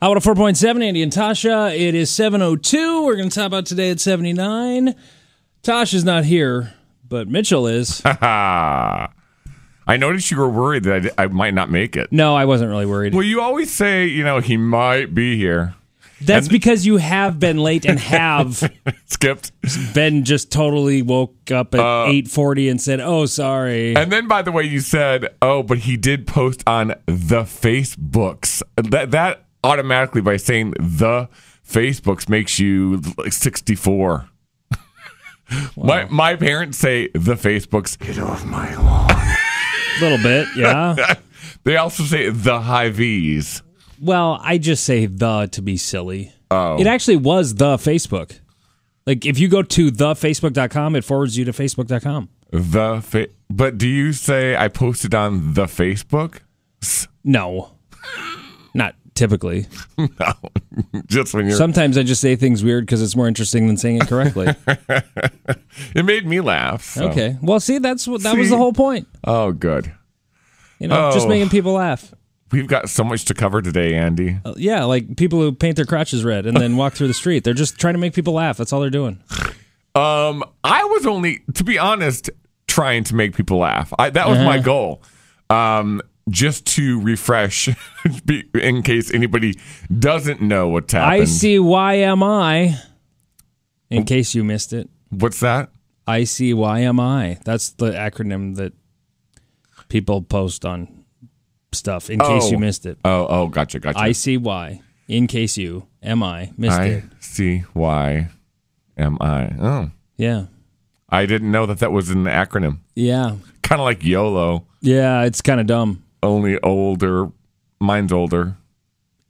Out of 4.7, Andy and Tasha. It is 7:02. We're going to top out today at 79. Tasha's not here, but Mitchell is. I noticed you were worried that I might not make it. No, I wasn't really worried. Well, you always say, he might be here. That's because you have been late and have skipped. Ben just totally woke up at 8:40 and said, "Oh, sorry." And then, by the way, you said, "Oh, but he did post on the Facebooks." That automatically, by saying the Facebooks, makes you like 64. Wow. My parents say the Facebooks. Get off my lawn. A little bit, yeah. They also say the high V's. Well, I just say the to be silly. Oh. It actually was the Facebook. Like, if you go to thefacebook.com, it forwards you to facebook.com. But do you say I posted on the Facebook? No. Not typically. No. Just when you're... Sometimes I just say things weird because it's more interesting than saying it correctly. It made me laugh. So. Okay. Well, see, that was the whole point. Oh, good. Just making people laugh. We've got so much to cover today, Andy. Yeah, like people who paint their crotches red and then walk through the street. They're just trying to make people laugh. That's all they're doing. I was only, to be honest, trying to make people laugh. That was my goal. Just to refresh, in case anybody doesn't know what's happened. ICYMI, in case you missed it. What's that? ICYMI. That's the acronym that people post on stuff, in case you missed it. Oh, gotcha. ICY, in case you, MI, missed it. ICYMI. Oh. Yeah. I didn't know that was an acronym. Yeah. Kind of like YOLO. Yeah, it's kind of dumb. Only older. Mine's older.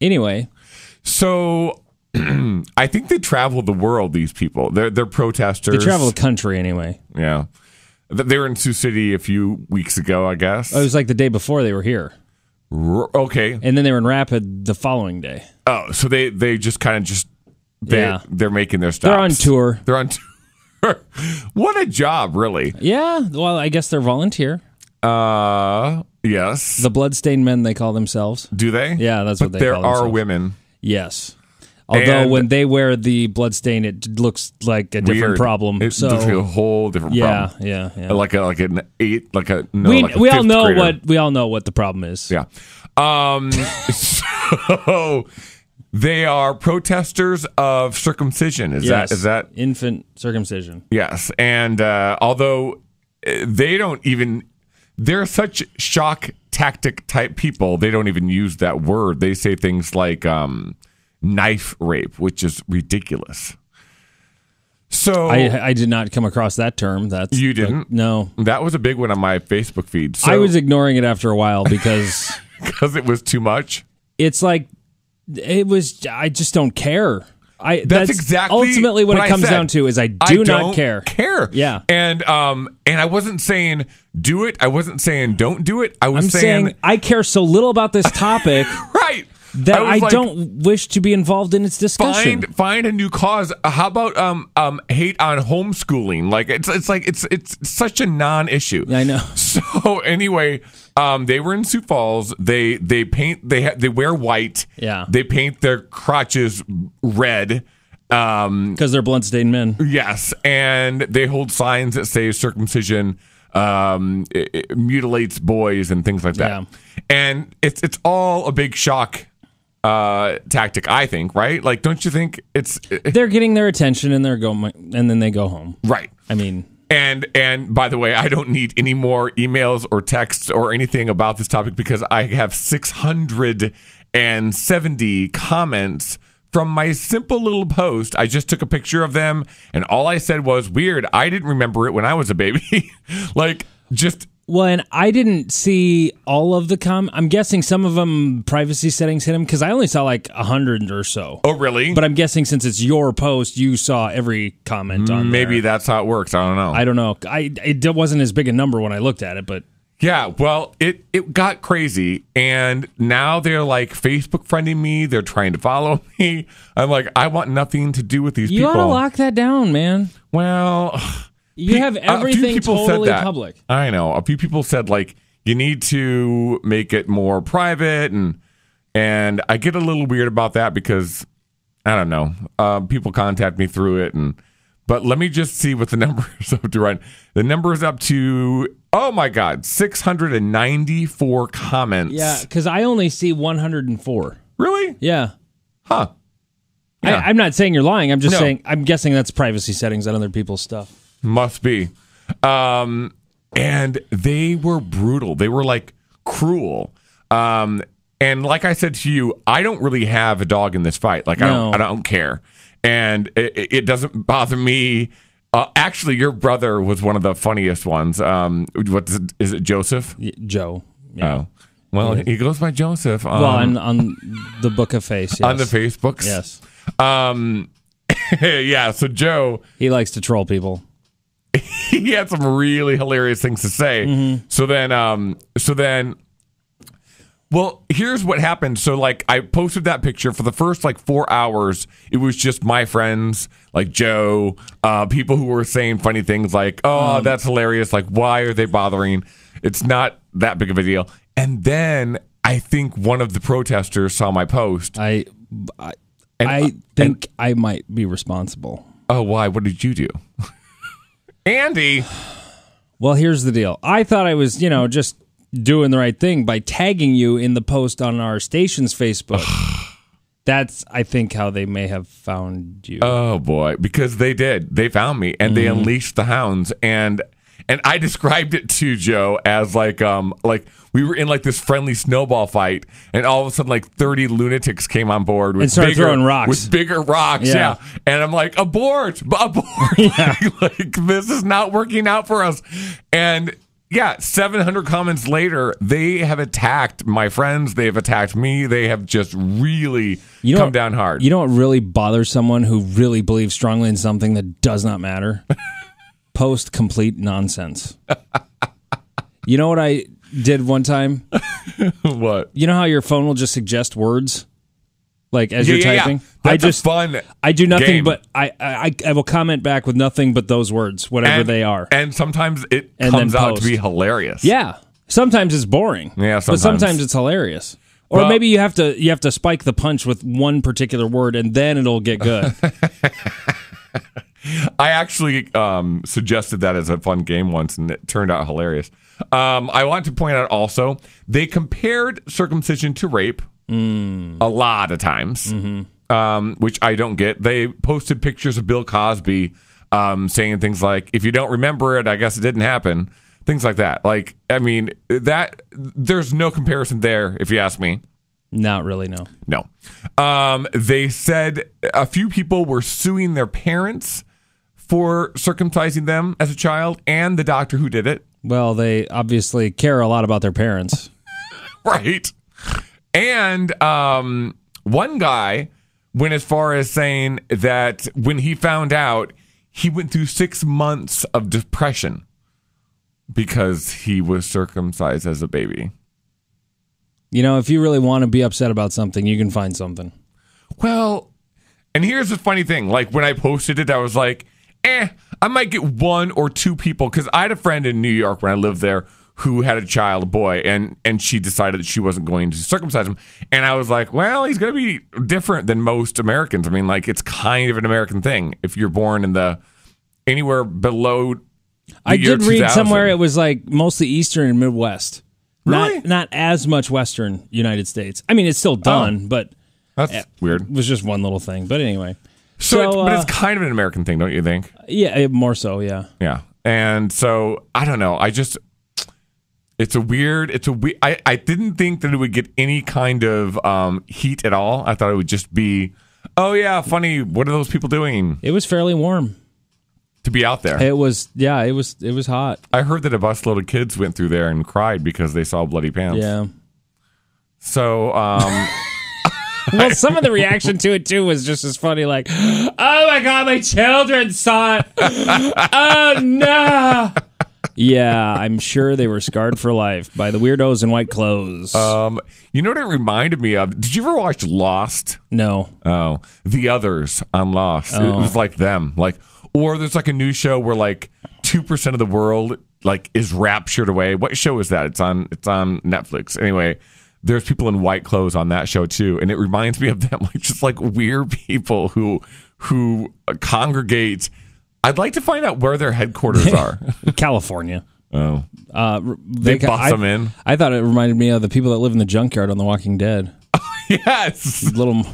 Anyway. So, I think they travel the world, these people. They're protesters. They travel the country anyway. Yeah. They were in Sioux City a few weeks ago, I guess. It was like the day before they were here. Okay. And then they were in Rapid the following day. Oh, so they just kind of they're making their stops. They're on tour. What a job, really. Yeah. Well, I guess they're volunteer. Yes. The Bloodstained Men, they call themselves. Do they? Yeah, that's what they call themselves. There are women. Yes. Although when they wear the bloodstain, it looks like a different problem. It's a whole different problem. Yeah. Like an eight, we all know what the problem is. Yeah. So they are protesters of circumcision. Is that infant circumcision? Yes. And although they're such shock tactic type people, they don't even use that word. They say things like knife rape, which is ridiculous. So I did not come across that term. You didn't? No. That was a big one on my Facebook feed. So, I was ignoring it after a while because it was too much. It's like I just don't care. That's exactly ultimately what it comes down to is I do not care. Yeah. And I wasn't saying do it. I wasn't saying don't do it. I'm saying I care so little about this topic. Right. That I don't wish to be involved in its discussion. Find a new cause. How about hate on homeschooling? Like it's such a non-issue. I know. So anyway, they were in Sioux Falls. They wear white. Yeah. They paint their crotches red. Because they're bloodstained men. Yes, and they hold signs that say circumcision it mutilates boys and things like that. Yeah. And it's all a big shock tactic, I think, right? Like, don't you think they're getting their attention and and then they go home, right? I mean, and by the way, I don't need any more emails or texts or anything about this topic because I have 670 comments from my simple little post. I just took a picture of them, and all I said was, "Weird. I didn't remember it when I was a baby." Like, just. Well, and I didn't see all of the I'm guessing some of them privacy settings hit them because I only saw like 100 or so. Oh, really? But I'm guessing since it's your post, you saw every comment on Maybe there. That's how it works. I don't know. I don't know. It wasn't as big a number when I looked at it, but... Yeah, well, it got crazy, and now they're like Facebook friending me. They're trying to follow me. I'm like, I want nothing to do with these people. You ought to lock that down, man. Well... You have everything totally public. I know. A few people said, like, you need to make it more private and, And I get a little weird about that because, I don't know, people contact me through it. But let me just see what the number is up to right. The number is up to, oh my God, 694 comments. Yeah, because I only see 104. Really? Yeah. Huh. Yeah. I'm not saying you're lying. I'm just saying, I'm guessing that's privacy settings on other people's stuff. Must be. And they were brutal. They were like cruel. And like I said to you, I don't really have a dog in this fight. Like, I don't care. And it doesn't bother me. Actually, your brother was one of the funniest ones. What is it, Joseph? Joe. Yeah. Oh. Well, he goes by Joseph. On the Book of Face. Yes. On the Facebooks. Yes. Yeah, so Joe. He likes to troll people. He had some really hilarious things to say. Mm-hmm. So then, well, here's what happened. So, like, I posted that picture for the first, 4 hours. It was just my friends, like Joe, people who were saying funny things like, oh, that's hilarious. Like, why are they bothering? It's not that big of a deal. And then I think one of the protesters saw my post. I think I might be responsible. Oh, why? What did you do? Andy. Well, here's the deal. I thought I was, just doing the right thing by tagging you in the post on our station's Facebook. That's, I think, how they may have found you. Oh, boy. Because they did. They found me, and they unleashed the hounds. And I described it to Joe as like we were in this friendly snowball fight, and all of a sudden 30 lunatics came on board with and started throwing rocks with bigger rocks. Yeah. And I'm like, abort. Yeah. This is not working out for us. And 700 comments later, they have attacked my friends. They have attacked me. They have just really come down hard. You know what really bothers someone who really believes strongly in something that does not matter? Post complete nonsense. You know what I did one time? What? You know how your phone will just suggest words? As you're typing? Yeah. That's fun. I do nothing game. but I will comment back with nothing but those words, whatever they are. And sometimes it comes out to be hilarious. Yeah. Sometimes it's boring. Yeah, but sometimes it's hilarious. Or maybe you have to spike the punch with one particular word and then it'll get good. I actually suggested that as a fun game once, and it turned out hilarious. I want to point out also, they compared circumcision to rape a lot of times, which I don't get. They posted pictures of Bill Cosby saying things like, if you don't remember it, I guess it didn't happen. Things like that. There's no comparison there, if you ask me. Not really, no. No. They said a few people were suing their parents for circumcising them as a child and the doctor who did it. Well, they obviously care a lot about their parents. Right. And one guy went as far as saying that when he found out, he went through 6 months of depression because he was circumcised as a baby. If you really want to be upset about something, you can find something. Well, and here's the funny thing. When I posted it, I was like, I might get 1 or 2 people, because I had a friend in New York when I lived there who had a child, a boy, and she decided that she wasn't going to circumcise him. And I was like, well, he's going to be different than most Americans. I mean, it's kind of an American thing. If you're born in anywhere below I did read somewhere it was mostly Eastern and Midwest. Really? Not as much Western United States. I mean, it's still done, but that's weird. It was just one little thing. But anyway. But it's kind of an American thing, don't you think? Yeah, more so, yeah. Yeah. And so, I don't know. I didn't think that it would get any kind of heat at all. I thought it would just be, oh yeah, funny. What are those people doing? It was fairly warm. To be out there. It was hot. I heard that a busload of kids went through there and cried because they saw bloody pants. Yeah. So, well, some of the reaction to it too was just as funny, like, oh my God, my children saw it. Oh no. Yeah, I'm sure they were scarred for life by the weirdos in white clothes. You know what it reminded me of? Did you ever watch Lost? No. Oh, The Others on Lost. Oh. It was like them. Or there's a new show where 2% of the world is raptured away. What show is that? It's on Netflix. Anyway, there's people in white clothes on that show too, and it reminds me of them, like just like weird people who congregate. I'd like to find out where their headquarters are. California. Oh, they bust them in. I thought it reminded me of the people that live in the junkyard on The Walking Dead. Yes, Little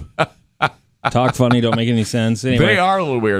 talk funny, don't make any sense. Anyway. They are a little weird.